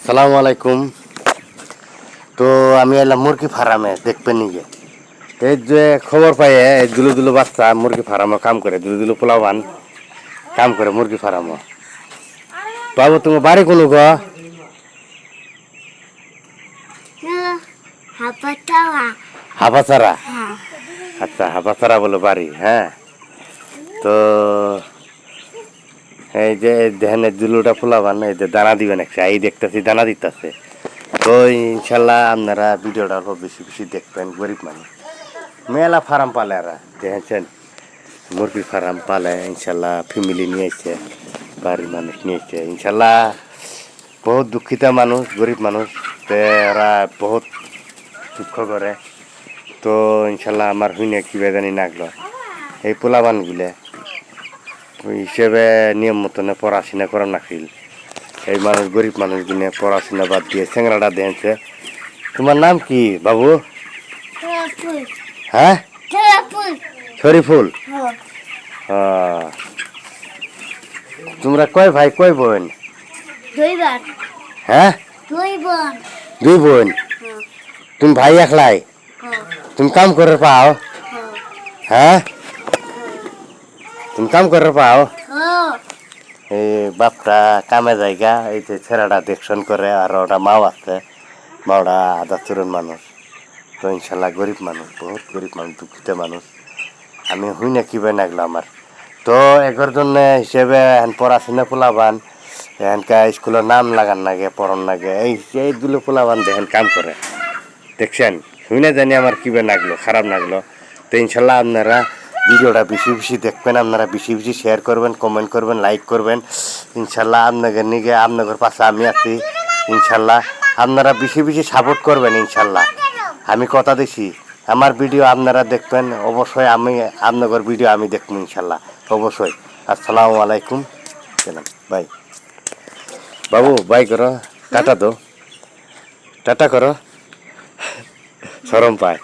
আসসালামু আলাইকুম। তো আমি এলাম মুরগি ফার্মে দেখবেন নিজে। এই যে খবর পাইয়ে এই দুলো দুলো বাচ্চা মুরগি ফার্মে কাম করে, দুলো দুলো পোলাবান কাম করে মুরগি ফার্মে। বাবু তোমার বাড়ি কোনো গো? হাফাচারা। আচ্ছা, হাফাচারা বলে বাড়ি। হ্যাঁ, তো এই যে দেখেন দুলোটা পোলাবান এই যে দানা দিবেন একটা, এই দেখতেছি দানা দিতেছে। তো ইনশাল্লাহ আপনারা ভিডিওটা অল্প বেশি বেশি দেখবেন। গরিব মানুষ মেলা ফার্ম পালে এরা দেখেছেন, মুরগির ফার্ম পালে ইনশাল্লাহ ফ্যামিলি নিয়েছে, বাড়ির মানুষ নিয়েছে ইনশাল্লাহ। বহুত দুঃখিত মানুষ, গরিব মানুষ, তো এরা বহুত দুঃখ করে। তো ইনশাল্লাহ আমার হুইনে কি বেদানি লাগলো এই পোলাবানগুলো হিসেবে নিয়ম মতনে পড়াশোনা করা নাখিল। এই মানুষ গরিব মানুষগুলো পড়াশোনা বাদ দিয়ে চেংড়াটা দিয়েছে। তোমার নাম কি বাবু? হ্যাঁ, শরীফুল। তোমরা কয় ভাই কয় বোন? হ্যাঁ, দুই বোন। তুমি ভাই একলাই? তুমি কাম করে পাও? হ্যাঁ, তুমি কাম করে পাও? এই বাপটা কামে জায়গা, এই যে ছেলেটা দেখশন করে, আর ওটা মাও আছে, মাওটা আধা চুরন মানুষ। তো ইনশাল্লাহ গরিব মানুষ, বহুত গরিব মানুষ, দুঃখিত মানুষ। আমি হুই না কি বাই লাগলো আমার। তো এগর জন্য হিসেবে এখন পড়াশোনা পোলাবান এখানকা স্কুলের নাম লাগান লাগে, পড়ন লাগে, এই দুলো পোলাবান দেখেন কাম করে দেখছেন। হুই না জানি আমার কি বাই লাগলো, খারাপ লাগলো। তো ইনশাল্লাহ আপনারা ভিডিওটা বেশি বেশি দেখবেন, আপনারা বেশি বেশি শেয়ার করবেন, কমেন্ট করবেন, লাইক করবেন। ইনশাল্লাহ আপনাদের নিগে আপনাদের পাশে আমি আছি ইনশাল্লাহ। আপনারা বেশি বেশি সাপোর্ট করবেন ইনশাল্লাহ। আমি কথা দিছি আমার ভিডিও আপনারা দেখবেন অবশ্যই, আমি আপনাদের ভিডিও আমি দেখবো ইনশাল্লাহ অবশ্যই। আসসালামু আলাইকুম, বাই। বাবু বাই করো, টাটা দো, টাটা করো, শরম পায়।